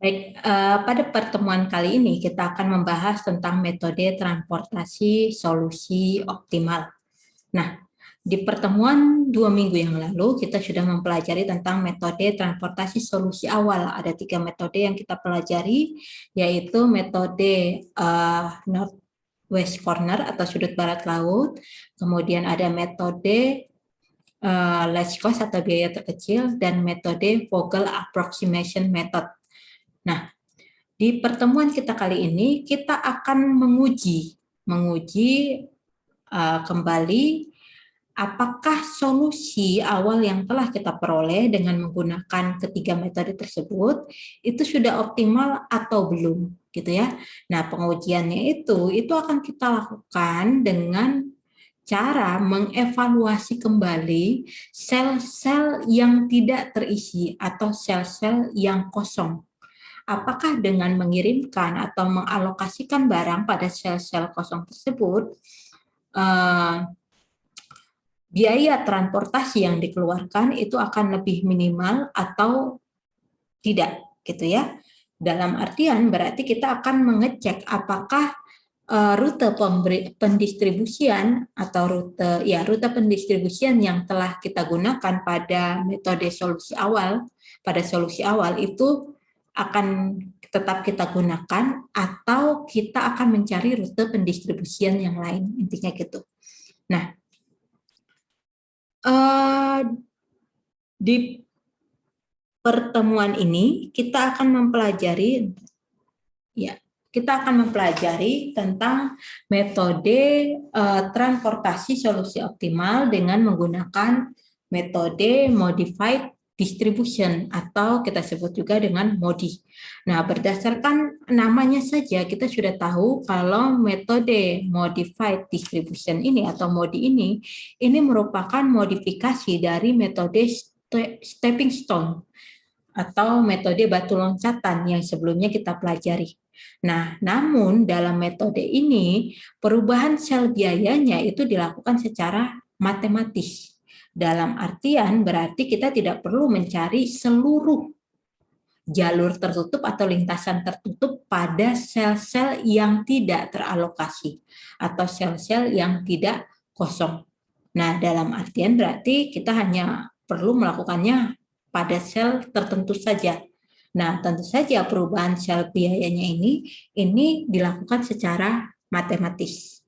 Baik, pada pertemuan kali ini kita akan membahas tentang metode transportasi solusi optimal. Nah, di pertemuan 2 minggu yang lalu kita sudah mempelajari tentang metode transportasi solusi awal. Ada 3 metode yang kita pelajari, yaitu metode northwest corner atau sudut barat laut, kemudian ada metode least cost atau biaya terkecil, dan metode Vogel approximation method. Nah, di pertemuan kita kali ini kita akan menguji kembali apakah solusi awal yang telah kita peroleh dengan menggunakan ketiga metode tersebut itu sudah optimal atau belum, gitu ya. Nah, pengujiannya itu akan kita lakukan dengan cara mengevaluasi kembali sel-sel yang tidak terisi atau sel-sel yang kosong. Apakah dengan mengirimkan atau mengalokasikan barang pada sel-sel kosong tersebut, biaya transportasi yang dikeluarkan itu akan lebih minimal atau tidak, gitu ya. Dalam artian berarti kita akan mengecek apakah rute pendistribusian atau rute pendistribusian yang telah kita gunakan pada metode solusi awal itu akan tetap kita gunakan atau kita akan mencari rute pendistribusian yang lain, intinya gitu. Nah, di pertemuan ini kita akan mempelajari tentang metode transportasi solusi optimal dengan menggunakan metode modified distribution atau kita sebut juga dengan MODI. Nah, berdasarkan namanya saja kita sudah tahu kalau metode modified distribution ini atau MODI ini merupakan modifikasi dari metode stepping stone atau metode batu loncatan yang sebelumnya kita pelajari. Nah, namun dalam metode ini perubahan sel biayanya itu dilakukan secara matematis. Dalam artian berarti kita tidak perlu mencari seluruh jalur tertutup atau lintasan tertutup pada sel-sel yang tidak teralokasi atau sel-sel yang tidak kosong. Nah, dalam artian berarti kita hanya perlu melakukannya pada sel tertentu saja. Nah, tentu saja perubahan sel biayanya ini dilakukan secara matematis.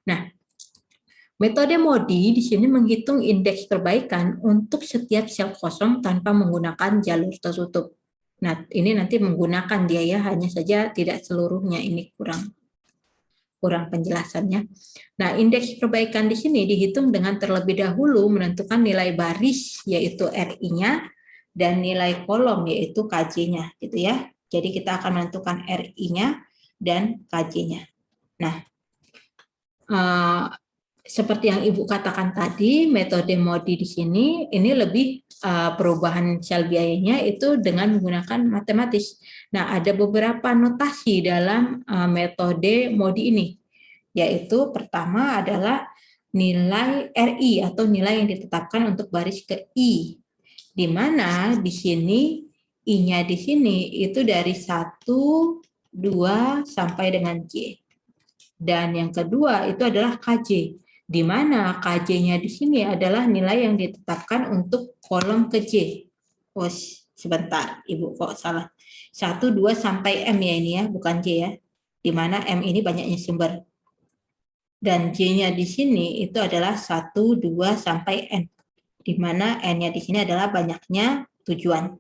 Nah, metode MODI di sini menghitung indeks perbaikan untuk setiap sel kosong tanpa menggunakan jalur tertutup. Nah, ini nanti menggunakan dia ya, hanya saja tidak seluruhnya, ini kurang penjelasannya. Nah, indeks perbaikan di sini dihitung dengan terlebih dahulu menentukan nilai baris, yaitu RI-nya, dan nilai kolom, yaitu KJ-nya, gitu ya. Jadi kita akan menentukan RI-nya dan KJ-nya. Nah, seperti yang Ibu katakan tadi, metode MODI di sini ini lebih perubahan sel biayanya itu dengan menggunakan matematis. Nah, ada beberapa notasi dalam metode MODI ini, yaitu pertama adalah nilai RI atau nilai yang ditetapkan untuk baris ke I, di mana di sini I-nya di sini itu dari 1, 2, sampai dengan J. Dan yang kedua itu adalah KJ, di mana KJ-nya di sini adalah nilai yang ditetapkan untuk kolom ke J. Oh, sebentar, Ibu kok salah. 1, 2, sampai M ya ini ya, bukan J ya. Di mana M ini banyaknya sumber. Dan J-nya di sini itu adalah 1, 2, sampai N. Di mana N-nya di sini adalah banyaknya tujuan.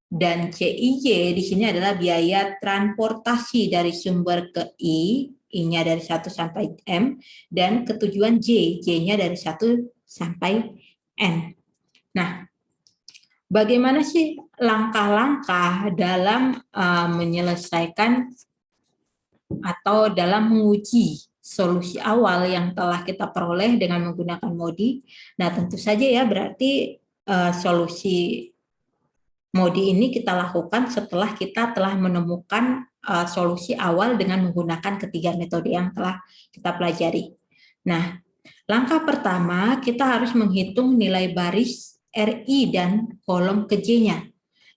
Dan CIY di sini adalah biaya transportasi dari sumber ke I, I-nya dari 1 sampai M, dan ke tujuan J, J-nya dari 1 sampai N. Nah, bagaimana sih langkah-langkah dalam menyelesaikan atau dalam menguji solusi awal yang telah kita peroleh dengan menggunakan MODI? Nah, tentu saja ya, berarti solusi MODI ini kita lakukan setelah kita telah menemukan solusi awal dengan menggunakan ketiga metode yang telah kita pelajari. Nah, langkah pertama kita harus menghitung nilai baris RI dan kolom ke J-nya.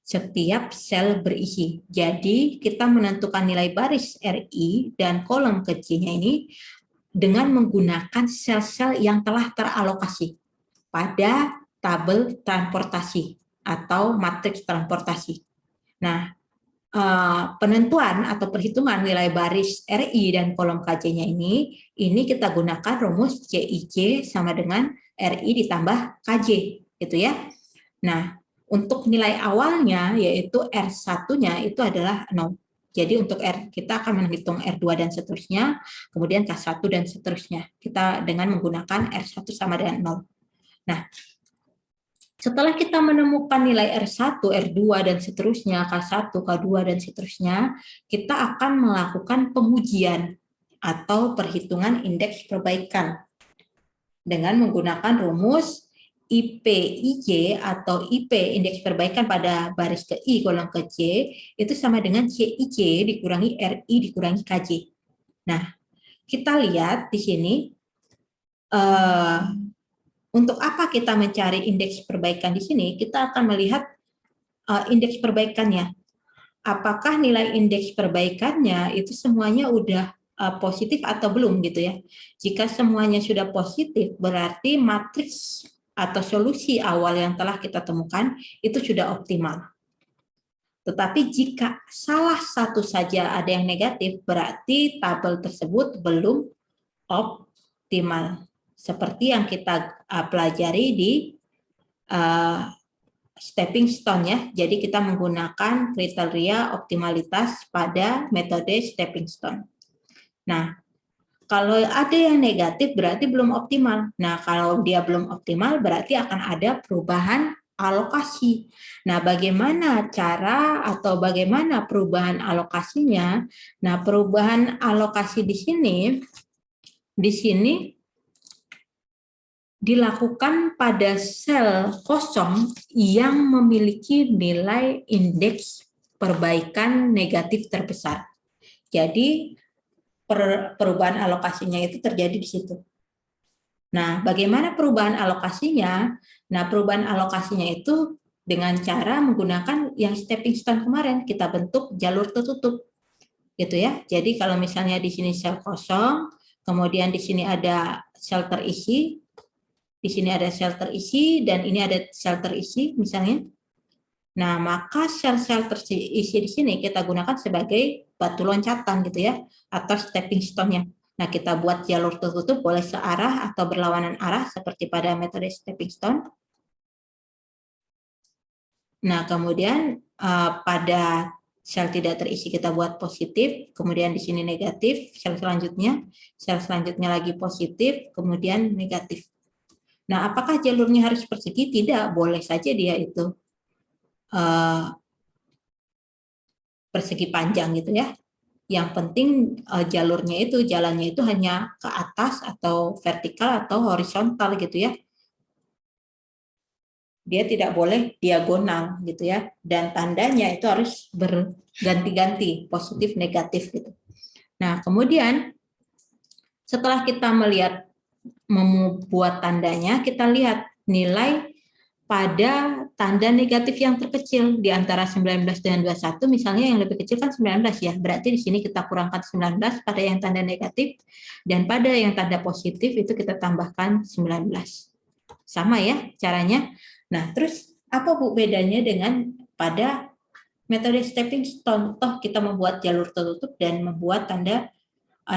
setiap sel berisi. Jadi kita menentukan nilai baris RI dan kolom kecilnya ini dengan menggunakan sel-sel yang telah teralokasi pada tabel transportasi atau matriks transportasi. Nah, penentuan atau perhitungan nilai baris RI dan kolom KJ-nya ini kita gunakan rumus CIJ sama dengan RI ditambah KJ, gitu ya. Nah, untuk nilai awalnya yaitu R1-nya itu adalah 0. Jadi untuk R kita akan menghitung R2 dan seterusnya, kemudian K1 dan seterusnya. Kita dengan menggunakan R1 sama dengan 0. Nah, setelah kita menemukan nilai R1, R2 dan seterusnya, K1, K2 dan seterusnya, kita akan melakukan pengujian atau perhitungan indeks perbaikan dengan menggunakan rumus IPIJ atau IP indeks perbaikan pada baris ke I kolom ke J itu sama dengan CIJ dikurangi RI dikurangi KJ. Nah, kita lihat di sini untuk apa kita mencari indeks perbaikan di sini? Kita akan melihat indeks perbaikannya. Apakah nilai indeks perbaikannya itu semuanya udah positif atau belum gitu ya. Jika semuanya sudah positif, berarti matriks atau solusi awal yang telah kita temukan itu sudah optimal. Tetapi jika salah satu saja ada yang negatif, berarti tabel tersebut belum optimal. Seperti yang kita pelajari di stepping stone ya. Jadi kita menggunakan kriteria optimalitas pada metode stepping stone. Nah, kalau ada yang negatif berarti belum optimal. Nah, kalau dia belum optimal berarti akan ada perubahan alokasi. Nah, bagaimana cara atau bagaimana perubahan alokasinya? Nah, perubahan alokasi di sini dilakukan pada sel kosong yang memiliki nilai indeks perbaikan negatif terbesar. Jadi, perubahan alokasinya itu terjadi di situ. Nah, bagaimana perubahan alokasinya? Nah, perubahan alokasinya itu dengan cara menggunakan yang stepping stone kemarin, kita bentuk jalur tertutup. Gitu ya. Jadi kalau misalnya di sini sel kosong, kemudian di sini ada sel terisi, di sini ada sel terisi, dan ini ada sel terisi misalnya. Nah, maka sel-sel terisi di sini kita gunakan sebagai batu loncatan gitu ya, atau stepping stone-nya. Nah, kita buat jalur tertutup boleh searah atau berlawanan arah seperti pada metode stepping stone. Nah, kemudian pada sel tidak terisi kita buat positif, kemudian di sini negatif, sel selanjutnya lagi positif, kemudian negatif. Nah, apakah jalurnya harus persegi? Tidak, boleh saja dia itu persegi panjang gitu ya. Yang penting jalannya itu hanya ke atas atau vertikal atau horizontal gitu ya. Dia tidak boleh diagonal gitu ya. Dan tandanya itu harus berganti-ganti, positif negatif gitu. Nah, kemudian setelah kita membuat tandanya, kita lihat nilai pada tanda negatif yang terkecil di antara 19 dan 21, misalnya yang lebih kecil kan 19 ya, berarti di sini kita kurangkan 19 pada yang tanda negatif, dan pada yang tanda positif itu kita tambahkan 19. Sama ya caranya. Nah, terus apa Bu bedanya dengan pada metode stepping stone? Toh kita membuat jalur tertutup dan membuat tanda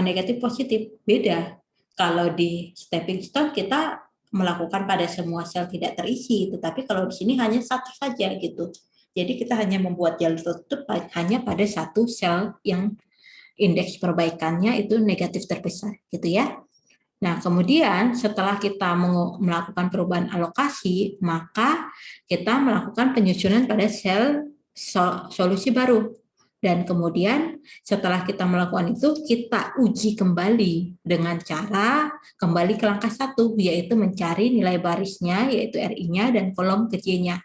negatif positif. Beda. Kalau di stepping stone kita melakukan pada semua sel tidak terisi, tetapi kalau di sini hanya satu saja gitu. Jadi kita hanya membuat jalur tertutup hanya pada satu sel yang indeks perbaikannya itu negatif terbesar gitu ya. Nah, kemudian setelah kita melakukan perubahan alokasi, maka kita melakukan penyusunan pada sel solusi baru. Dan kemudian setelah kita melakukan itu, kita uji kembali dengan cara kembali ke langkah 1, yaitu mencari nilai barisnya, yaitu RI-nya, dan kolom kecilnya.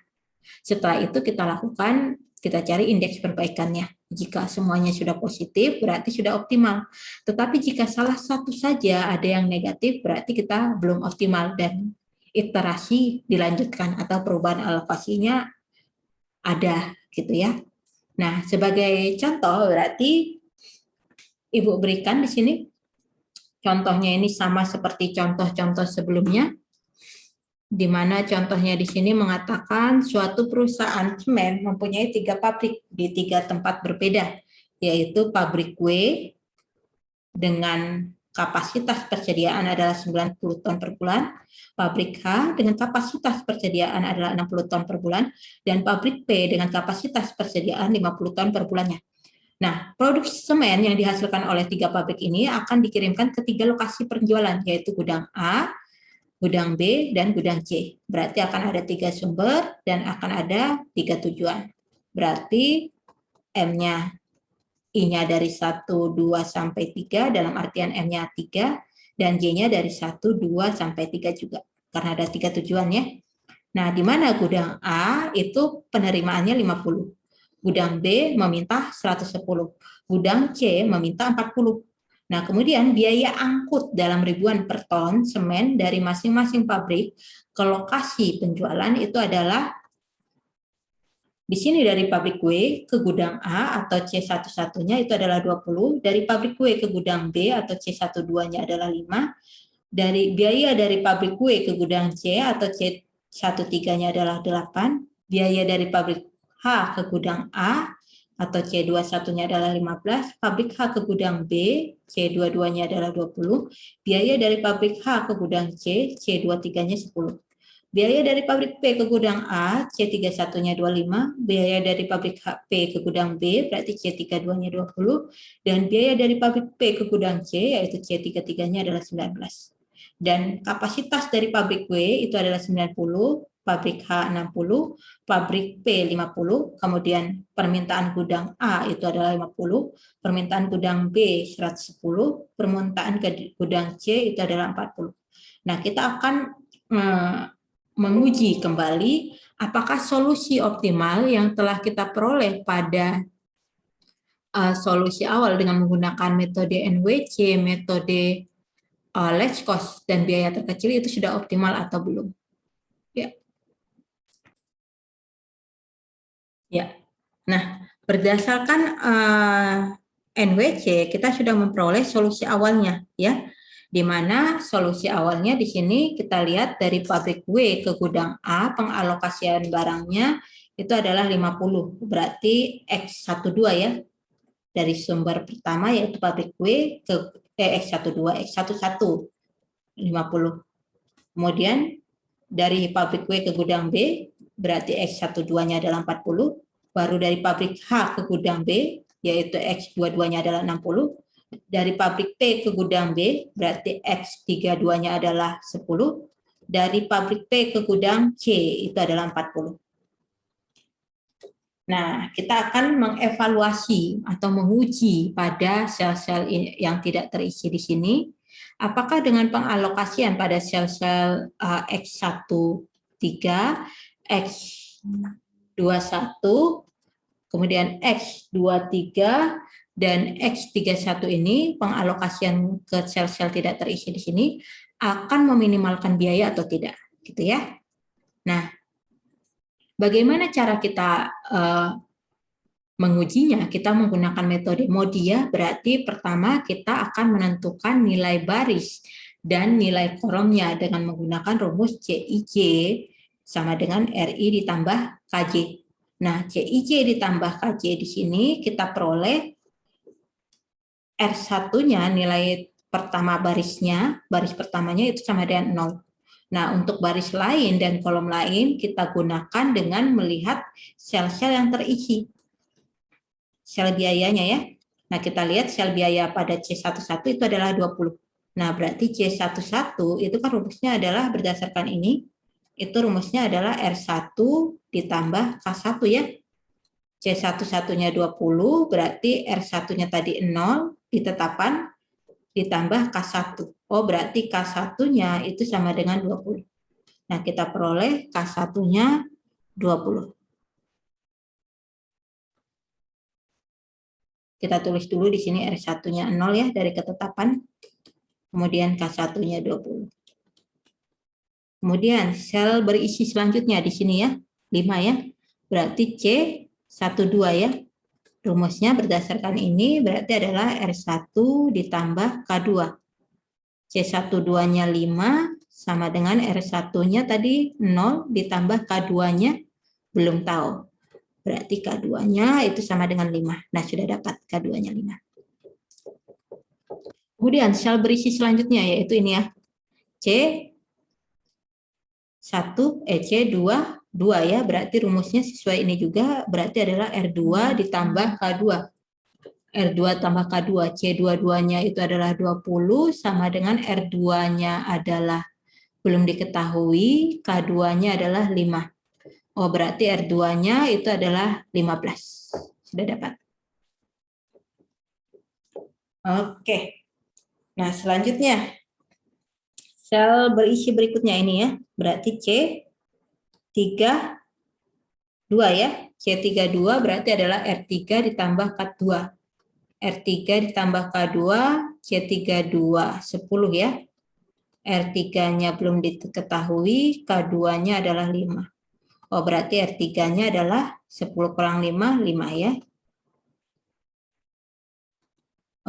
Setelah itu kita cari indeks perbaikannya. Jika semuanya sudah positif, berarti sudah optimal. Tetapi jika salah satu saja ada yang negatif, berarti kita belum optimal dan iterasi dilanjutkan atau perubahan alokasinya ada gitu ya. Nah, sebagai contoh berarti Ibu berikan di sini contohnya ini sama seperti contoh-contoh sebelumnya, di mana contohnya di sini mengatakan suatu perusahaan semen mempunyai 3 pabrik di 3 tempat berbeda, yaitu pabrik kue dengan kapasitas persediaan adalah 90 ton per bulan, pabrik H dengan kapasitas persediaan adalah 60 ton per bulan, dan pabrik P dengan kapasitas persediaan 50 ton per bulannya. Nah, produk semen yang dihasilkan oleh 3 pabrik ini akan dikirimkan ke 3 lokasi penjualan, yaitu gudang A, gudang B, dan gudang C. Berarti akan ada 3 sumber dan akan ada 3 tujuan. Berarti M-nya, I-nya dari 1, 2, sampai 3, dalam artian M-nya 3, dan J-nya dari 1, 2, sampai 3 juga. Karena ada 3 tujuan ya. Nah, di mana gudang A itu penerimaannya 50. Gudang B meminta 110. Gudang C meminta 40. Nah, kemudian biaya angkut dalam ribuan per ton semen dari masing-masing pabrik ke lokasi penjualan itu adalah di sini dari pabrik kue ke gudang A atau C11-nya itu adalah 20, dari pabrik kue ke gudang B atau C12-nya adalah 5, dari biaya dari pabrik kue ke gudang C atau C13-nya adalah 8, biaya dari pabrik H ke gudang A atau C21-nya adalah 15, pabrik H ke gudang B, C22-nya adalah 20, biaya dari pabrik H ke gudang C, C23-nya 10. Biaya dari pabrik P ke gudang A, C31-nya 25, biaya dari pabrik P ke gudang B, berarti C32-nya 20, dan biaya dari pabrik P ke gudang C, yaitu C33-nya adalah 19. Dan kapasitas dari pabrik W itu adalah 90, pabrik H 60, pabrik P 50, kemudian permintaan gudang A itu adalah 50, permintaan gudang B 110, permintaan ke gudang C itu adalah 40. Nah, kita akan menguji kembali apakah solusi optimal yang telah kita peroleh pada solusi awal dengan menggunakan metode NWC, metode less cost dan biaya terkecil itu sudah optimal atau belum. Ya. Ya. Nah, berdasarkan NWC kita sudah memperoleh solusi awalnya ya. Di mana solusi awalnya di sini kita lihat dari pabrik W ke gudang A pengalokasian barangnya itu adalah 50. Berarti X12 ya. Dari sumber pertama yaitu pabrik W ke X12, X11 50. Kemudian dari pabrik W ke gudang B, berarti X12-nya adalah 40. Baru dari pabrik H ke gudang B, yaitu X22-nya adalah 60. Dari pabrik P ke gudang B, berarti X32-nya adalah 10. Dari pabrik P ke gudang C, itu adalah 40. Nah, kita akan mengevaluasi atau menguji pada sel-sel yang tidak terisi di sini. Apakah dengan pengalokasian pada sel-sel X13, X21, kemudian X23, dan X31 ini pengalokasian ke sel-sel tidak terisi di sini akan meminimalkan biaya atau tidak, gitu ya. Nah, bagaimana cara kita mengujinya? Kita menggunakan metode MODI ya, berarti pertama kita akan menentukan nilai baris dan nilai kolomnya dengan menggunakan rumus CIJ sama dengan RI ditambah KJ. Nah, CIJ ditambah KJ di sini kita peroleh R1-nya nilai pertama barisnya, baris pertamanya itu sama dengan 0. Nah, untuk baris lain dan kolom lain kita gunakan dengan melihat sel-sel yang terisi. Sel biayanya ya. Nah, kita lihat sel biaya pada C11 itu adalah 20. Nah, berarti C11 itu kan rumusnya adalah berdasarkan ini. Itu rumusnya adalah R1 ditambah K1 ya. C11-nya 20, berarti R1-nya tadi 0, ditetapan, ditambah K1. Oh, berarti K1-nya itu sama dengan 20. Nah, kita peroleh K1-nya 20. Kita tulis dulu di sini R1-nya 0 ya, dari ketetapan. Kemudian K1-nya 20. Kemudian sel berisi selanjutnya di sini ya, 5 ya. Berarti C C12 ya. Rumusnya berdasarkan ini berarti adalah R1 ditambah K2. C12-nya 5 sama dengan R1-nya tadi 0 ditambah K2-nya belum tahu. Berarti K2-nya itu sama dengan 5. Nah, sudah dapat K2-nya 5. Kemudian sel berisi selanjutnya yaitu ini ya. C2 ya, berarti rumusnya sesuai ini juga, berarti adalah R2 ditambah K2. R2 tambah K2, C22-nya itu adalah 20 sama dengan R2-nya adalah belum diketahui, K2-nya adalah 5. Oh, berarti R2-nya itu adalah 15. Sudah dapat. Oke. Nah, selanjutnya sel berisi berikutnya ini ya, berarti C32 ya. C32 berarti adalah R3 ditambah K2. R3 ditambah K2, C32 10 ya. R3-nya belum diketahui, K2-nya adalah 5. Oh, berarti R3-nya adalah 10 kurang 5, 5 ya.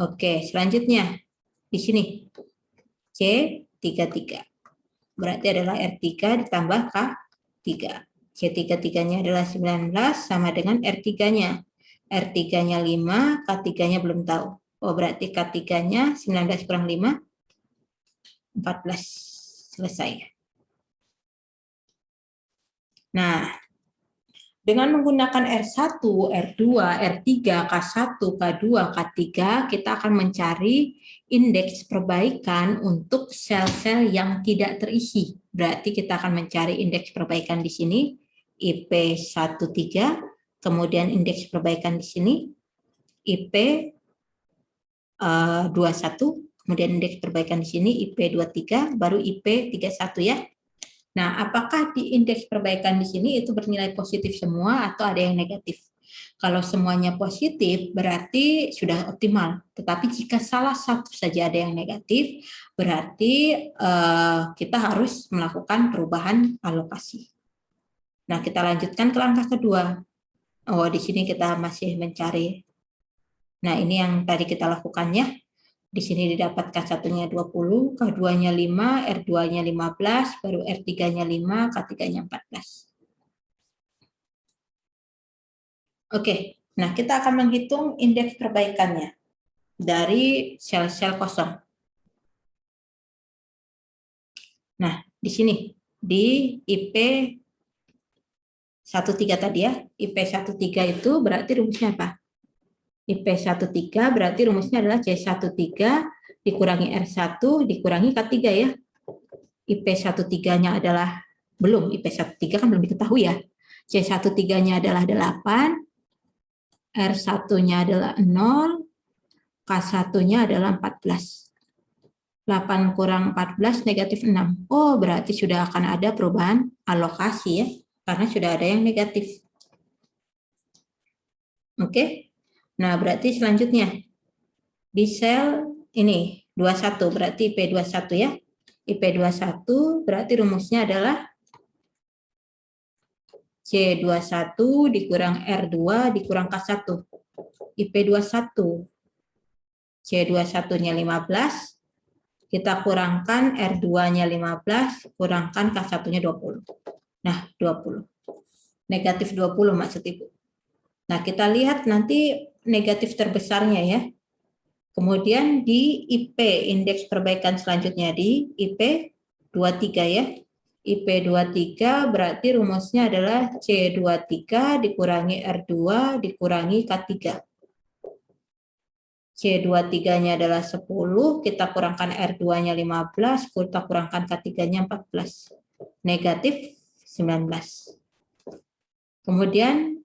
Oke, selanjutnya di sini C33. Berarti adalah R3 ditambah K3. C33-nya adalah 19 sama dengan R3-nya. R3-nya 5, K3-nya belum tahu. Oh, berarti K3-nya 19 kurang 5, 14. Selesai. Nah, dengan menggunakan R1, R2, R3, K1, K2, K3, kita akan mencari indeks perbaikan untuk sel-sel yang tidak terisi. Berarti kita akan mencari indeks perbaikan di sini, IP13, kemudian indeks perbaikan di sini, IP21, kemudian indeks perbaikan di sini, IP23, baru IP31 ya. Nah, apakah di indeks perbaikan di sini itu bernilai positif semua atau ada yang negatif? Kalau semuanya positif, berarti sudah optimal. Tetapi jika salah satu saja ada yang negatif, berarti kita harus melakukan perubahan alokasi. Nah, kita lanjutkan ke langkah kedua. Oh, di sini kita masih mencari. Nah, ini yang tadi kita lakukan ya. Di sini didapat K1-nya 20, K2-nya 5, R2-nya 15, baru R3-nya 5, K3-nya 14. Oke, nah kita akan menghitung indeks perbaikannya dari sel-sel kosong. Nah, di sini, di IP13 tadi ya, IP13 itu berarti rumusnya apa? IP13 berarti rumusnya adalah C13 dikurangi R1 dikurangi K3 ya. IP13-nya adalah belum, IP13 kan belum diketahui ya. C13-nya adalah 8, R1-nya adalah 0, K1-nya adalah 14. 8 kurang 14 negatif 6. Oh, berarti sudah akan ada perubahan alokasi ya, karena sudah ada yang negatif. Oke. Nah, berarti selanjutnya di sel ini 21 berarti IP21 ya. IP21 berarti rumusnya adalah C21 dikurang R2 dikurang K1. IP21 C21-nya 15, kita kurangkan R2-nya 15, kurangkan K1-nya 20. Nah, 20. Negatif 20 maksud Ibu. Nah, kita lihat nanti negatif terbesarnya ya. Kemudian di IP, indeks perbaikan selanjutnya di IP23 ya. IP23 berarti rumusnya adalah C23 dikurangi R2 dikurangi K3. C23-nya adalah 10, kita kurangkan R2-nya 15, kita kurangkan K3-nya 14. Negatif 19. Kemudian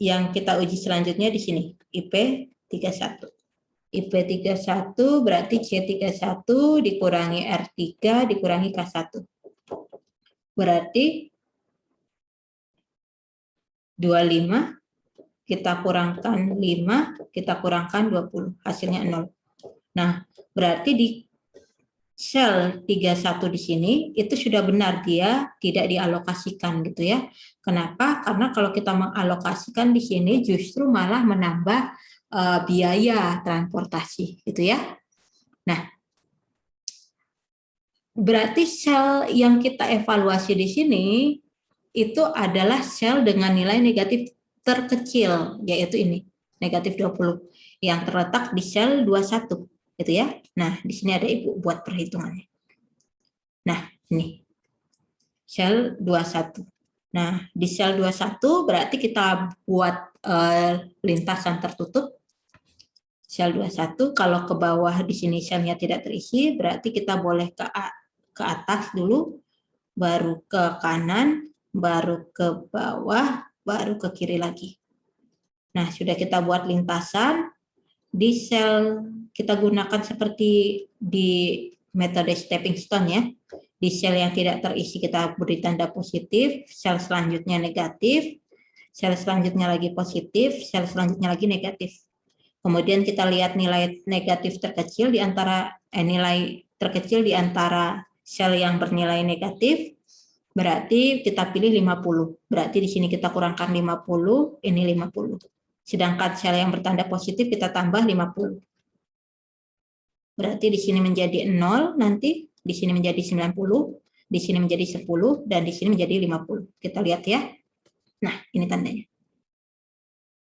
yang kita uji selanjutnya di sini, IP31. IP31 berarti C31 dikurangi R3 dikurangi K1. Berarti 25, kita kurangkan 5, kita kurangkan 20, hasilnya 0. Nah, berarti di sel 31 di sini itu sudah benar dia tidak dialokasikan gitu ya. Kenapa? Karena kalau kita mengalokasikan di sini justru malah menambah biaya transportasi, gitu ya. Nah, berarti sel yang kita evaluasi di sini itu adalah sel dengan nilai negatif terkecil, yaitu ini, negatif 20, yang terletak di sel 21, gitu ya. Nah, di sini ada Ibu buat perhitungannya. Nah, ini sel 21. Nah, di sel 21 berarti kita buat lintasan tertutup. Sel 21, kalau ke bawah di sini selnya tidak terisi, berarti kita boleh ke atas dulu, baru ke kanan, baru ke bawah, baru ke kiri lagi. Nah, sudah kita buat lintasan, di sel kita gunakan seperti di metode stepping stone ya. Di sel yang tidak terisi kita beri tanda positif, sel selanjutnya negatif, sel selanjutnya lagi positif, sel selanjutnya lagi negatif. Kemudian kita lihat nilai negatif terkecil di antara nilai terkecil di antara sel yang bernilai negatif, berarti kita pilih 50. Berarti di sini kita kurangkan 50, ini 50. Sedangkan sel yang bertanda positif kita tambah 50. Berarti di sini menjadi 0 nanti, di sini menjadi 90, di sini menjadi 10, dan di sini menjadi 50. Kita lihat ya. Nah, ini tandanya.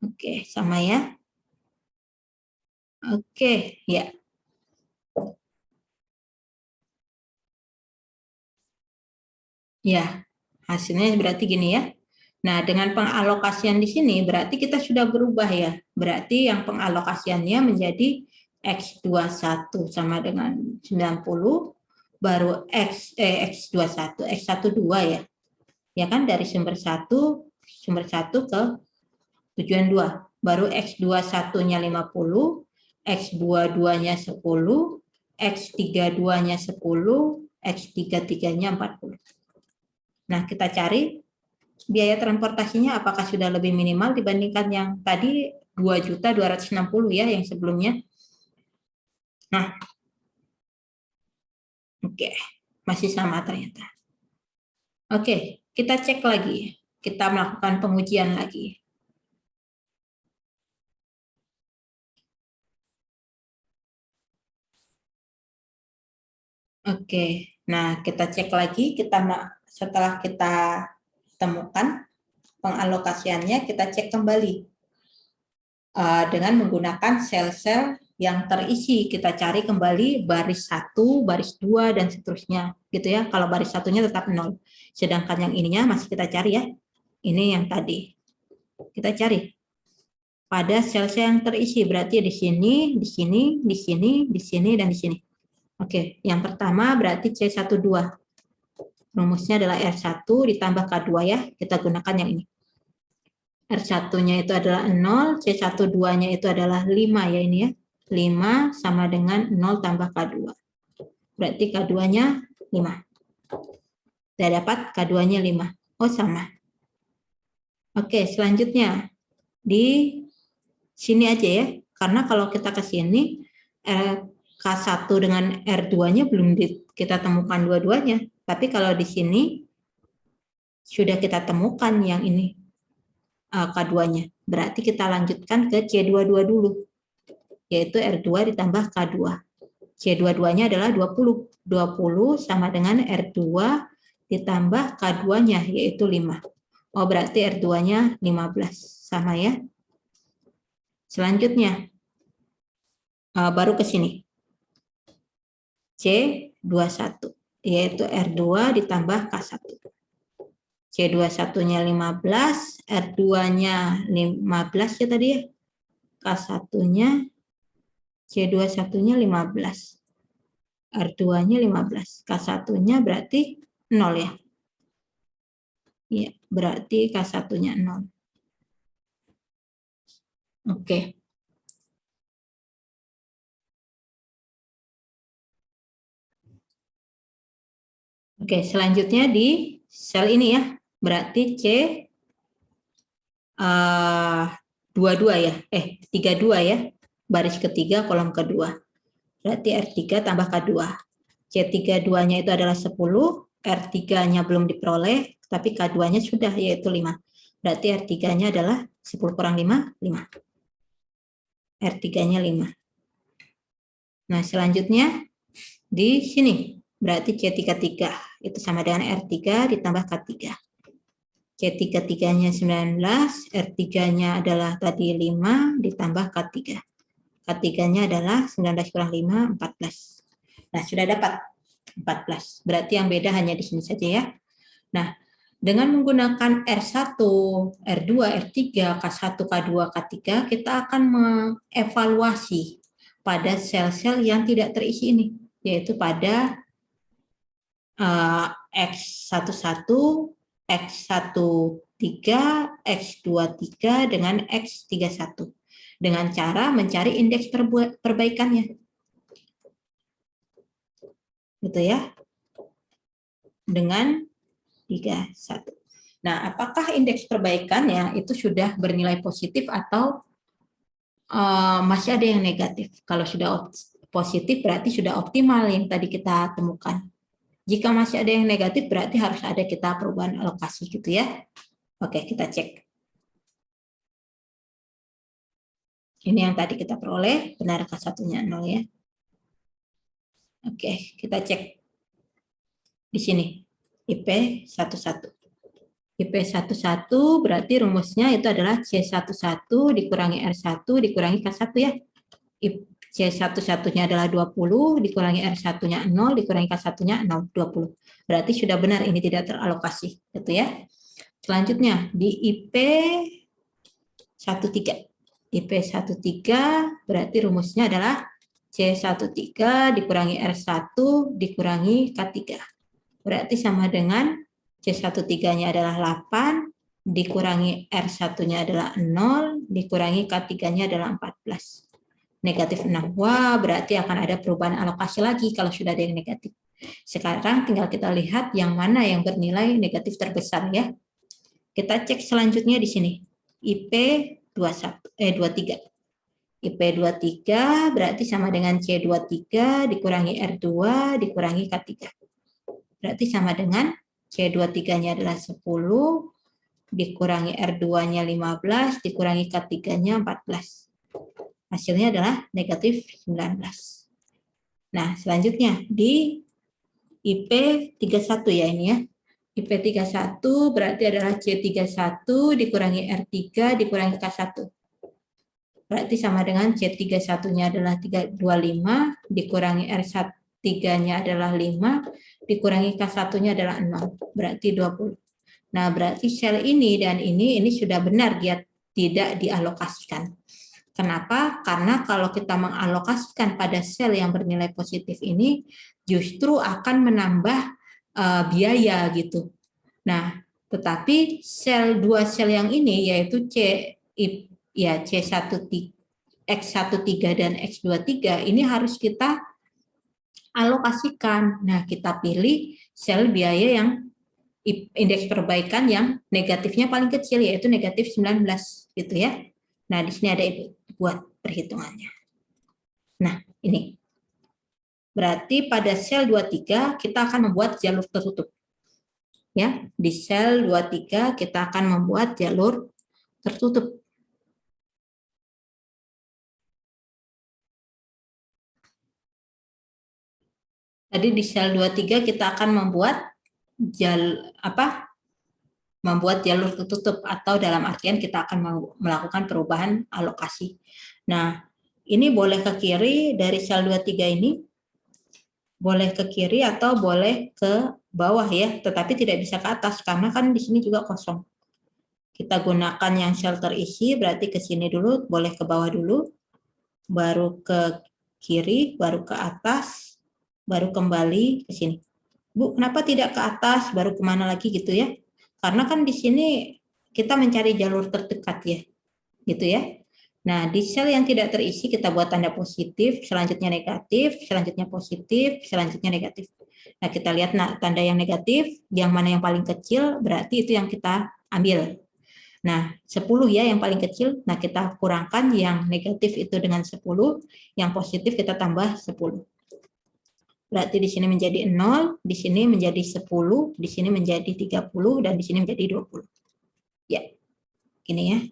Oke, sama ya. Oke, ya. Ya, hasilnya berarti gini ya. Nah, dengan pengalokasian di sini berarti kita sudah berubah ya. Berarti yang pengalokasiannya menjadi X21 sama dengan 90, baru X21, X12 ya. Ya kan, dari sumber 1 ke tujuan 2. Baru X21-nya 50, X22-nya 10, X32-nya 10, X33-nya 40. Nah, kita cari biaya transportasinya apakah sudah lebih minimal dibandingkan yang tadi 2.260 ya, yang sebelumnya. Nah, oke, masih sama ternyata. Oke, kita cek lagi. Kita melakukan pengujian lagi. Oke, nah kita cek lagi. Setelah kita temukan pengalokasiannya, kita cek kembali dengan menggunakan sel-sel yang terisi. Kita cari kembali baris 1, baris 2, dan seterusnya. Gitu ya. Kalau baris satunya tetap 0. Sedangkan yang ininya masih kita cari ya. Ini yang tadi. Kita cari pada sel-sel yang terisi. Berarti di sini, di sini, di sini, di sini, dan di sini. Oke, yang pertama berarti C12. Rumusnya adalah R1 ditambah K2 ya. Kita gunakan yang ini. R1-nya itu adalah 0, C12-nya itu adalah 5 ya ini ya. 5 sama dengan 0 tambah K2. Berarti K2-nya 5. Saya dapat K2-nya 5. Oh, sama. Oke, selanjutnya. Di sini aja ya. Karena kalau kita ke sini, K1 dengan R2-nya belum kita temukan dua-duanya. Tapi kalau di sini, sudah kita temukan yang ini. K2-nya. Berarti kita lanjutkan ke C22 dulu, yaitu R2 ditambah K2. C22-nya adalah 20. 20 sama dengan R2 ditambah K2-nya, yaitu 5. Oh, berarti R2-nya 15. Sama ya. Selanjutnya, baru ke sini. C21, yaitu R2 ditambah K1. C21-nya 15, R2-nya 15 ya tadi ya. K1-nya, C21-nya 15. R2-nya 15. K1-nya berarti 0 ya. Iya, berarti K1-nya 0. Oke. Oke, selanjutnya di sel ini ya. Berarti C 22 ya. 32 ya. Baris ketiga, kolom kedua. Berarti R3 tambah K2. C32-nya itu adalah 10, R3-nya belum diperoleh, tapi K2-nya sudah, yaitu 5. Berarti R3-nya adalah 10 kurang 5, 5. R3-nya 5. Nah, selanjutnya di sini, berarti C33 itu sama dengan R3 ditambah K3. C33-nya 19, R3-nya adalah tadi 5 ditambah K3. K3-nya adalah 19 kurang 5, 14. Nah, sudah dapat 14. Berarti yang beda hanya di sini saja ya. Nah, dengan menggunakan R1, R2, R3, K1, K2, K3, kita akan mengevaluasi pada sel-sel yang tidak terisi ini, yaitu pada X11, X13, X23 dengan X31 dengan cara mencari indeks perbaikannya. Gitu ya. Dengan 31. Nah, apakah indeks perbaikannya itu sudah bernilai positif atau masih ada yang negatif? Kalau sudah positif berarti sudah optimal yang tadi kita temukan. Jika masih ada yang negatif berarti harus ada kita perubahan alokasi gitu ya. Oke, kita cek. Ini yang tadi kita peroleh, benar K1-nya 0 ya. Oke, kita cek di sini. IP 11. IP 11 berarti rumusnya itu adalah C11 dikurangi R1 dikurangi K1 ya. C11-nya adalah 20 dikurangi R1-nya 0 dikurangi K1-nya 0, 20. Berarti sudah benar ini tidak teralokasi, gitu ya. Selanjutnya di IP 13. IP 13 berarti rumusnya adalah C13 dikurangi R1 dikurangi K3. Berarti sama dengan C13-nya adalah 8, dikurangi R1-nya adalah 0, dikurangi K3-nya adalah 14. Negatif 6. Wah, berarti akan ada perubahan alokasi lagi kalau sudah ada yang negatif. Sekarang tinggal kita lihat yang mana yang bernilai negatif terbesar ya. Kita cek selanjutnya di sini. IP 23. IP 23 berarti sama dengan C23 dikurangi R2 dikurangi K3. Berarti sama dengan C23-nya adalah 10, dikurangi R2-nya 15, dikurangi K3-nya 14. Hasilnya adalah negatif 19. Nah, selanjutnya di IP 31 ya ini ya. IP 31 berarti adalah C31 dikurangi R3 dikurangi K1. Berarti sama dengan C31-nya adalah 25, dikurangi R3-nya adalah 5, dikurangi K1-nya adalah 0, berarti 20. Nah, berarti sel ini dan ini sudah benar dia tidak dialokasikan. Kenapa? Karena kalau kita mengalokasikan pada sel yang bernilai positif ini, justru akan menambah biaya gitu. Nah, tetapi dua sel yang ini yaitu C1, X13 dan X23 ini harus kita alokasikan. Nah, kita pilih sel biaya yang indeks perbaikan yang negatifnya paling kecil yaitu negatif 19 gitu ya. Nah, di sini ada buat perhitungannya. Nah, ini. Berarti pada sel 23 kita akan membuat jalur tertutup. Ya, di sel 23 kita akan membuat jalur tertutup. Tadi di sel 23 kita akan membuat jalur tertutup atau dalam artian kita akan melakukan perubahan alokasi. Nah, ini boleh ke kiri dari sel 23 ini, boleh ke kiri atau boleh ke bawah ya, tetapi tidak bisa ke atas karena kan di sini juga kosong. Kita gunakan yang sel terisi, berarti ke sini dulu, boleh ke bawah dulu, baru ke kiri, baru ke atas, baru kembali ke sini. Bu, kenapa tidak ke atas, baru kemana lagi gitu ya? Karena kan di sini kita mencari jalur terdekat ya, gitu ya. Nah, di sel yang tidak terisi kita buat tanda positif, selanjutnya negatif, selanjutnya positif, selanjutnya negatif. Nah, kita lihat tanda yang negatif, yang mana yang paling kecil, berarti itu yang kita ambil. Nah, 10 ya yang paling kecil. Nah, kita kurangkan yang negatif itu dengan 10, yang positif kita tambah 10. Berarti di sini menjadi 0, di sini menjadi 10, di sini menjadi 30, dan di sini menjadi 20. Ya, gini ya.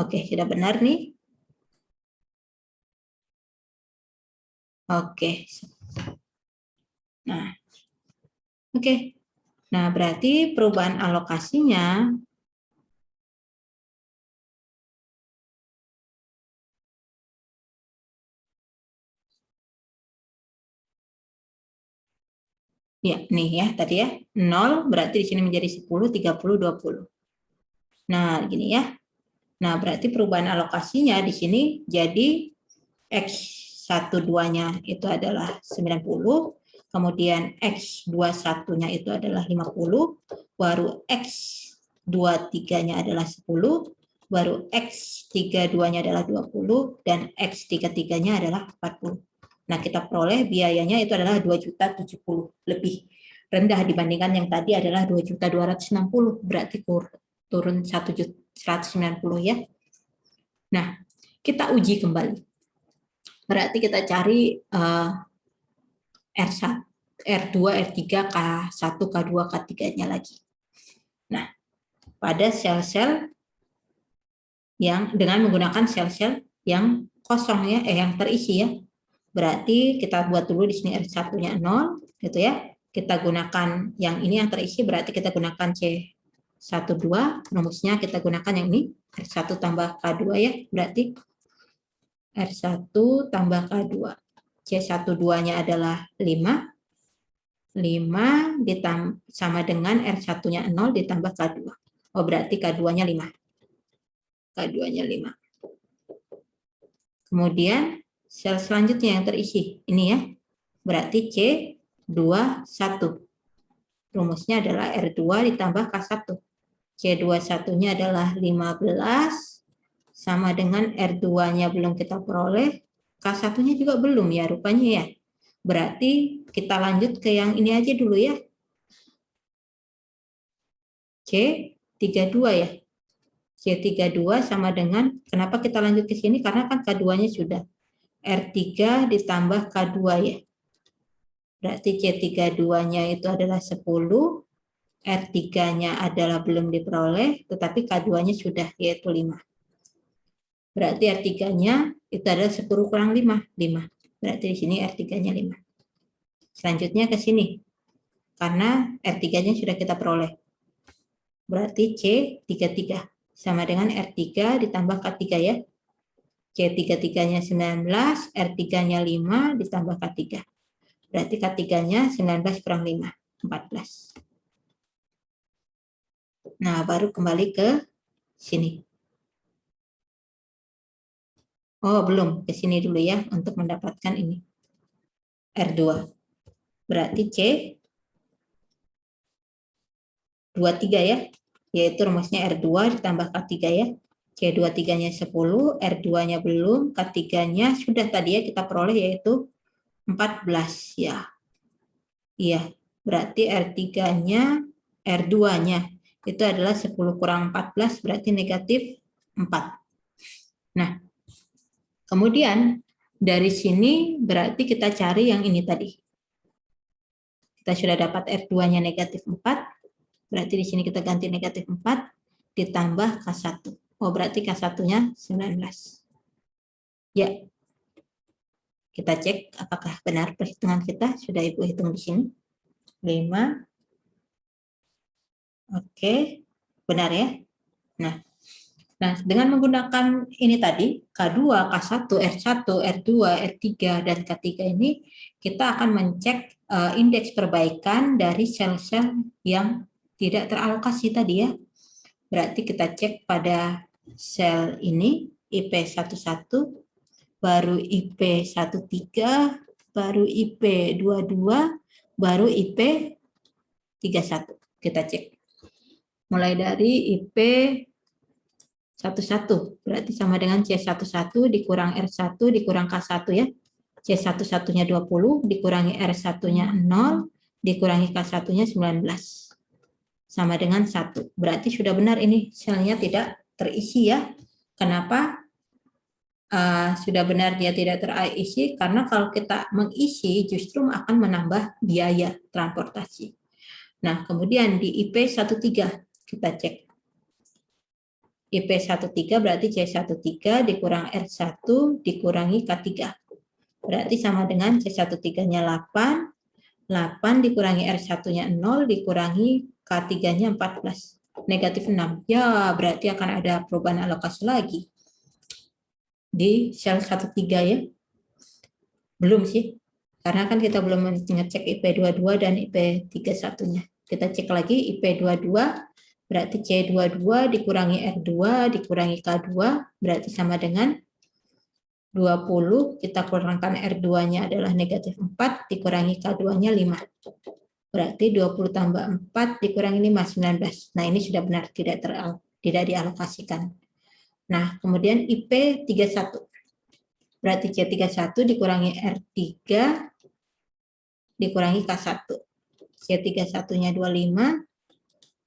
Oke, sudah benar nih. Oke. Nah, oke. Nah, berarti perubahan alokasinya ya, nih ya, tadi ya. 0 berarti di sini menjadi 10, 30, 20. Nah, gini ya. Nah, berarti perubahan alokasinya di sini jadi X12-nya itu adalah 90, kemudian X21-nya itu adalah 50, baru X23-nya adalah 10, baru X32-nya adalah 20, dan X33-nya adalah 40. Nah, kita peroleh biayanya itu adalah 2.070.000 lebih rendah dibandingkan yang tadi adalah 2.260.000, berarti turun 1.190 ya. Nah, kita uji kembali. Berarti kita cari R1, R2, R3, K1, K2, K3-nya lagi. Nah, pada sel-sel yang dengan menggunakan sel-sel yang kosong ya, yang terisi ya. Berarti kita buat dulu di sini R1-nya 0 gitu ya. Kita gunakan yang ini yang terisi, berarti kita gunakan C12, rumusnya kita gunakan yang ini R1 tambah K2 ya, berarti R1 tambah K2. C12-nya adalah 5 sama dengan R1-nya 0 ditambah K2. Oh, berarti K2-nya 5. K2-nya 5. Kemudian sel selanjutnya yang terisi ini ya. Berarti C21. Rumusnya adalah R2 ditambah K1. C21-nya adalah 15 sama dengan R2-nya belum kita peroleh, K1-nya juga belum ya rupanya ya. Berarti kita lanjut ke yang ini aja dulu ya. C32 ya. C32 sama dengan, kenapa kita lanjut ke sini? Karena kan K2-nya sudah. R3 ditambah K2 ya. Berarti C32-nya itu adalah 10, R3-nya adalah belum diperoleh, tetapi K2-nya sudah, yaitu 5. Berarti R3-nya itu adalah 10 kurang 5, 5. Berarti di sini R3-nya 5. Selanjutnya ke sini, karena R3-nya sudah kita peroleh. Berarti C33 sama dengan R3 ditambah K3 ya. C33-nya 19, R3-nya 5 ditambah K3. Berarti K3-nya 19 kurang 5, 14. Nah, baru kembali ke sini. Oh, belum. Ke sini dulu ya untuk mendapatkan ini. R2. Berarti C23 ya. Yaitu rumusnya R2 ditambah K3 ya. C23-nya 10, R2-nya belum, K3-nya sudah tadi ya kita peroleh yaitu 14 ya. Iya, berarti R3-nya, R2-nya itu adalah 10 kurang 14 berarti negatif 4. Nah, kemudian dari sini berarti kita cari yang ini tadi. Kita sudah dapat R2-nya negatif 4, berarti di sini kita ganti negatif 4 ditambah K1. Oh, berarti K1-nya 19. Ya, kita cek apakah benar perhitungan kita. Sudah Ibu hitung di sini. 5. Oke, benar ya. Nah, dengan menggunakan ini tadi, K2, K1, R1, R2, R3, dan K3 ini, kita akan mencek indeks perbaikan dari sel-sel yang tidak teralokasi tadi ya. Berarti kita cek pada sel ini, IP11, baru IP13, baru IP22, baru IP31. Kita cek. Mulai dari IP11, berarti sama dengan C11 dikurang R1 dikurang K1 ya. C11-nya 20, dikurangi R1-nya 0, dikurangi K1-nya 19. Sama dengan 1. Berarti sudah benar ini selnya tidak terisi ya. Kenapa? sudah benar dia tidak terisi, karena kalau kita mengisi justru akan menambah biaya transportasi. Nah, kemudian di IP 13 kita cek. IP 13 berarti C13 dikurang R1 dikurangi K3. Berarti sama dengan C13-nya 8, 8 dikurangi R1-nya 0 dikurangi K3-nya 14. Negatif 6. Ya, berarti akan ada perubahan alokasi lagi. Di sel 13 ya. Belum sih. Karena kan kita belum ngecek IP22 dan IP31-nya. Kita cek lagi IP22 berarti C22 dikurangi R2 dikurangi K2 berarti sama dengan 20, kita kurangkan R2-nya adalah negatif 4 dikurangi K2-nya 5. Berarti 20 tambah 4 dikurangi 5, 19. Nah, ini sudah benar, tidak dialokasikan. Nah, kemudian IP 31. Berarti C31 dikurangi R3 dikurangi K1. C31-nya 25.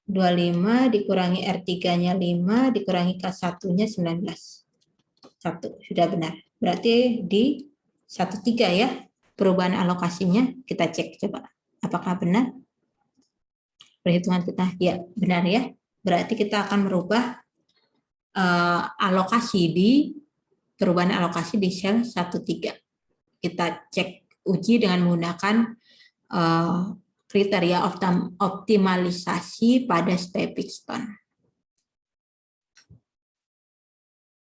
25 dikurangi R3-nya 5 dikurangi K1-nya 19. 1, sudah benar. Berarti di 13 ya, perubahan alokasinya kita cek coba. Apakah benar? Perhitungan kita, ya benar ya. Berarti kita akan merubah alokasi di perubahan alokasi di sel 13. Kita cek uji dengan menggunakan kriteria optimalisasi pada stepping stone.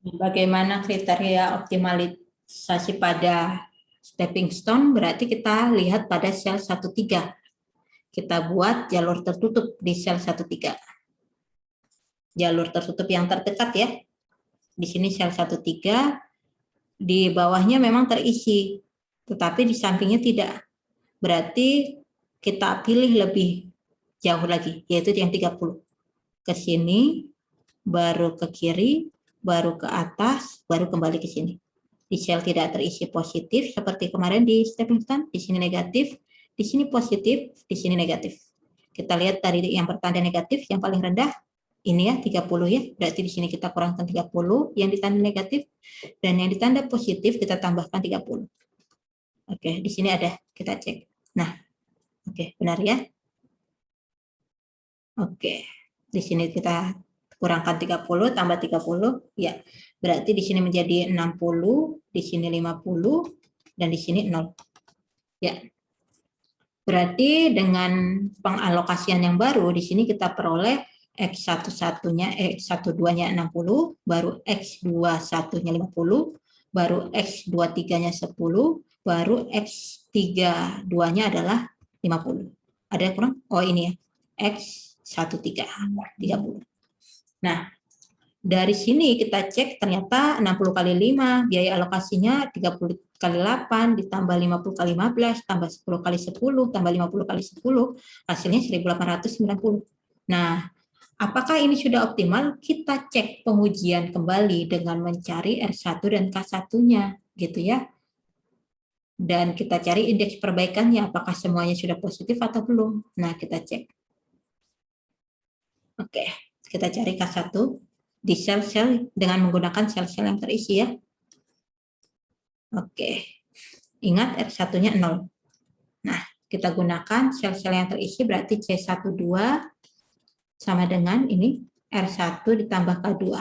Bagaimana kriteria optimalisasi pada stepping stone? Berarti kita lihat pada sel 13. Kita buat jalur tertutup di sel 13. Jalur tertutup yang terdekat ya. Di sini sel 13, di bawahnya memang terisi, tetapi di sampingnya tidak. Berarti kita pilih lebih jauh lagi, yaitu yang 30. Ke sini, baru ke kiri, baru ke atas, baru kembali ke sini. Di sel tidak terisi positif, seperti kemarin di stepping stone, di sini negatif, di sini positif, di sini negatif. Kita lihat dari yang bertanda negatif, yang paling rendah, ini ya, 30 ya, berarti di sini kita kurangkan 30, yang ditanda negatif, dan yang ditanda positif kita tambahkan 30. Oke, di sini ada, kita cek. Nah, oke, benar ya? Oke, di sini kita kurangkan 30, tambah 30, ya. Berarti di sini menjadi 60, di sini 50, dan di sini 0. Ya. Berarti dengan pengalokasian yang baru, di sini kita peroleh X11-nya, X12-nya 60, baru X21-nya 50, baru X23-nya 10, baru X32-nya adalah 50. Ada yang kurang? Oh ini ya, X13, 30. Nah, dari sini kita cek ternyata 60 kali 5, biaya alokasinya 30 kali 8, ditambah 50 kali 15, tambah 10 kali 10, tambah 50 kali 10, hasilnya 1890. Nah, apakah ini sudah optimal? Kita cek pengujian kembali dengan mencari R1 dan K1-nya, gitu ya. Dan kita cari indeks perbaikannya, apakah semuanya sudah positif atau belum. Nah, kita cek. Oke, kita cari K1 di sel-sel dengan menggunakan sel-sel yang terisi ya. Oke, ingat R1-nya 0. Nah, kita gunakan sel-sel yang terisi berarti C12 sama dengan ini R1 ditambah K2.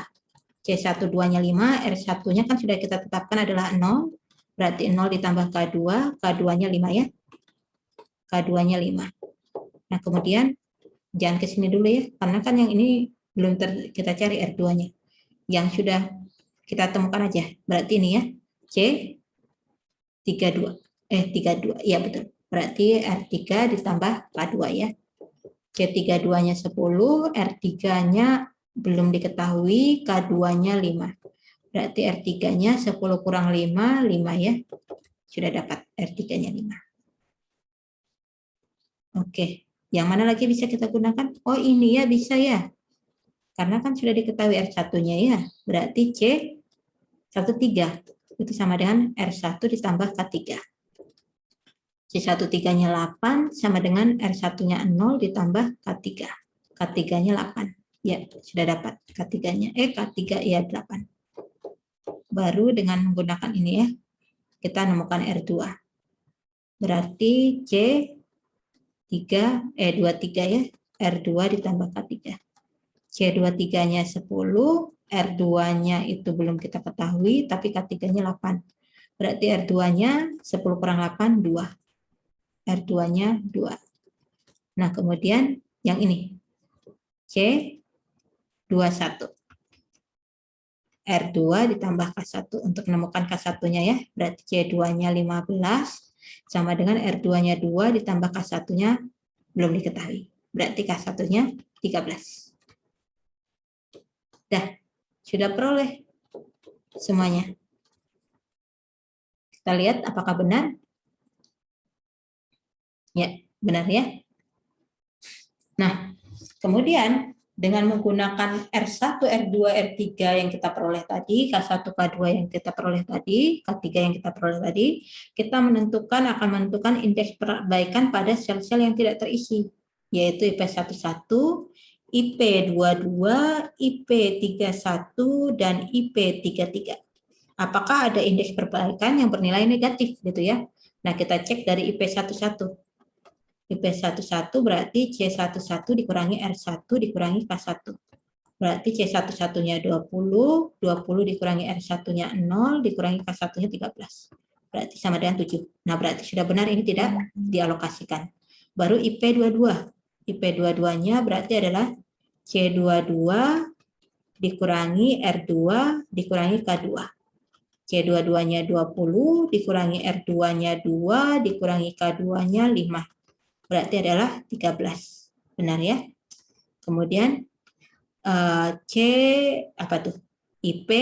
C12-nya 5, R1-nya kan sudah kita tetapkan adalah 0, berarti 0 ditambah K2, K2-nya 5 ya. K2-nya 5. Nah, kemudian jangan ke sini dulu ya, karena kan yang ini belum kita cari R2-nya. Yang sudah kita temukan aja. Berarti ini ya, C32. 32, iya betul. Berarti R3 ditambah K2 ya. C32-nya 10, R3-nya belum diketahui, K2-nya 5. Berarti R3-nya 10 kurang 5, 5 ya. Sudah dapat R3-nya 5. Oke, yang mana lagi bisa kita gunakan? Oh ini ya, bisa ya. Karena kan sudah diketahui R1-nya ya. Berarti C13 itu sama dengan R1 ditambah K3. C13-nya 8 sama dengan R1-nya 0 ditambah K3. K3-nya 8. Ya, sudah dapat K3-nya. K3 ya 8. baru dengan menggunakan ini ya, kita nemukan R2. Berarti C23 ya, R2 ditambah K3. C23-nya 10, R2-nya itu belum kita ketahui, tapi K3-nya 8. Berarti R2-nya 10 kurang 8, 2. R2-nya 2. Nah, kemudian yang ini, C21. R2 ditambah K1. Untuk menemukan K1-nya ya, berarti C2-nya 15, sama dengan R2-nya 2 ditambah K1-nya belum diketahui. Berarti K1-nya 13. Dah, sudah peroleh semuanya. Kita lihat apakah benar. Ya, benar ya. Nah, kemudian dengan menggunakan R1, R2, R3 yang kita peroleh tadi, K1, K2 yang kita peroleh tadi, K3 yang kita peroleh tadi, kita akan menentukan indeks perbaikan pada sel-sel yang tidak terisi, yaitu IP11, IP22, IP31, dan IP33. Apakah ada indeks perbaikan yang bernilai negatif gitu ya? Nah, kita cek dari IP11. IP11 berarti C11 dikurangi R1 dikurangi K1. Berarti C11-nya 20, 20 dikurangi R1-nya 0, dikurangi K1-nya 13. Berarti sama dengan 7. Nah, berarti sudah benar ini tidak dialokasikan. Baru IP22. IP22-nya berarti adalah C22 dikurangi R2 dikurangi K2. C22-nya 20 dikurangi R2-nya 2 dikurangi K2-nya 5. Berarti adalah 13. Benar ya? Kemudian C apa tuh? IP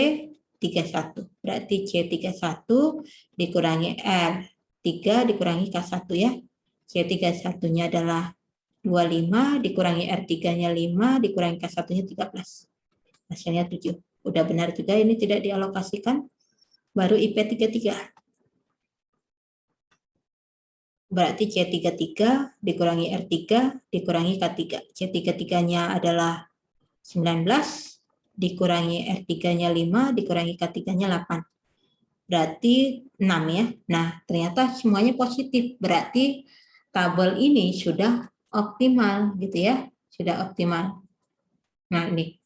31. Berarti C31 dikurangi R3 dikurangi K1 ya. C31-nya adalah 25 dikurangi R3-nya 5 dikurangi K1-nya 13. Hasilnya 7. Udah benar juga ini tidak dialokasikan. Baru IP33. Berarti C33 dikurangi R3 dikurangi K3. C33-nya adalah 19 dikurangi R3-nya 5 dikurangi K3-nya 8. Berarti 6 ya. Nah, ternyata semuanya positif. Berarti tabel ini sudah optimal gitu ya. Sudah optimal. Nah, ini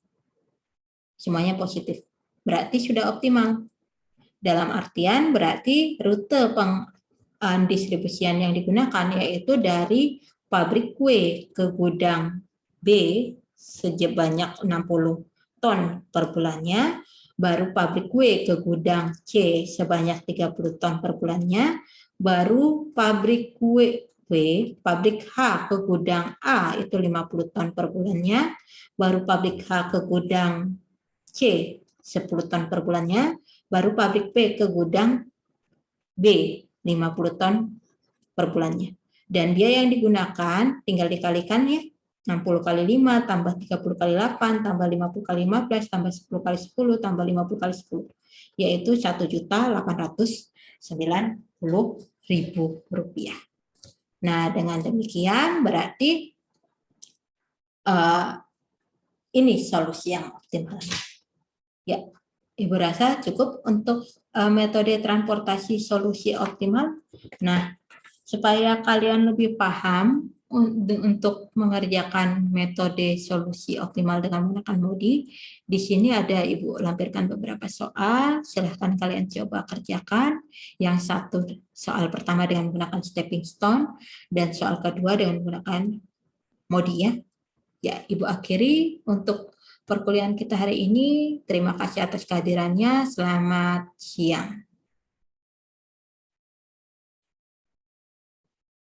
semuanya positif. Berarti sudah optimal. Dalam artian berarti rute pendistribusian yang digunakan yaitu dari pabrik kue ke gudang B sebanyak 60 ton per bulannya, baru pabrik kue ke gudang C sebanyak 30 ton per bulannya, baru pabrik pabrik H ke gudang A itu 50 ton per bulannya, baru pabrik H ke gudang C 10 ton per bulannya, baru pabrik P ke gudang B 50 ton per bulannya. Dan dia yang digunakan tinggal dikalikan ya, 60 kali 5 tambah 30 kali 8 tambah 50 kali 15 tambah 10 kali 10 tambah 50 kali 10, yaitu Rp1.890.000. Nah, dengan demikian berarti ini solusi yang optimal. Ya, Ibu rasa cukup untuk metode transportasi solusi optimal. Nah, supaya kalian lebih paham untuk mengerjakan metode solusi optimal dengan menggunakan MODI, di sini ada Ibu lampirkan beberapa soal, silahkan kalian coba kerjakan. Yang satu soal pertama dengan menggunakan stepping stone, dan soal kedua dengan menggunakan MODI ya. Ya, Ibu akhiri untuk perkuliahan kita hari ini. Terima kasih atas kehadirannya. Selamat siang.